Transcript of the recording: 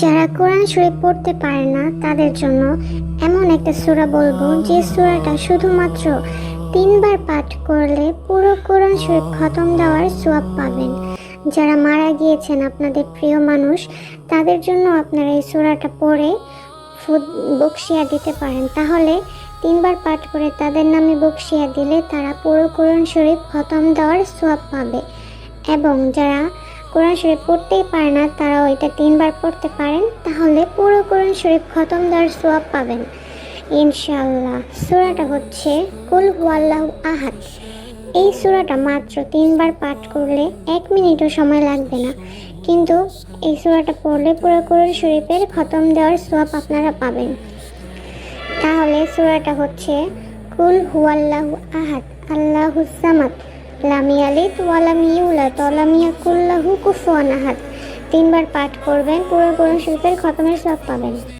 যারা কোরআন শরীফ পড়তে পারে না তাদের জন্য এমন একটা সূরা বলবো যে সূরাটা শুধুমাত্র 3 বার পাঠ করলে পুরো কোরআন শরীফ খতম দেওয়ার সওয়াব পাবেন। যারা মারা গিয়েছেন আপনাদের প্রিয় মানুষ, তাদের জন্য আপনারা এই সূরাটা পড়ে বকশিয়া দিতে পারেন। তাহলে 3 বার পাঠ করে তাদের নামে বকশিয়া দিলে তারা পুরো কোরআন শরীফ খতম দেওয়ার সওয়াব পাবে। এবং যারা কোরআন শরীফ পড়তেই পারে না তারাও এটা 3 বার পড়তে পারেন, তাহলে পুরো কোরআন শরীফ খতম দেওয়ার সওয়াব পাবেন ইনশাআল্লাহ। সূরাটা হচ্ছে কুল হুয়াল্লাহু আহাদ। এই সূরাটা মাত্র 3 বার পাঠ করলে 1 মিনিটও সময় লাগবে না, কিন্তু এই সূরাটা পড়লে পুরো কোরআন শরীফের খতম দেওয়ার সওয়াব আপনারা পাবেন। তাহলে সূরাটা হচ্ছে কুল হুয়াল্লাহু আহাদ আল্লাহুস সামাদ লাম ইয়ালিদ ওয়া লাম ইউলাদ ওয়া লাম ইয়াকুল লাহু কুফুয়ান আহাদ। 3 বার পাঠ করবেন, পুরো কোরআন শরীফের খতমের সওয়াব পাবেন।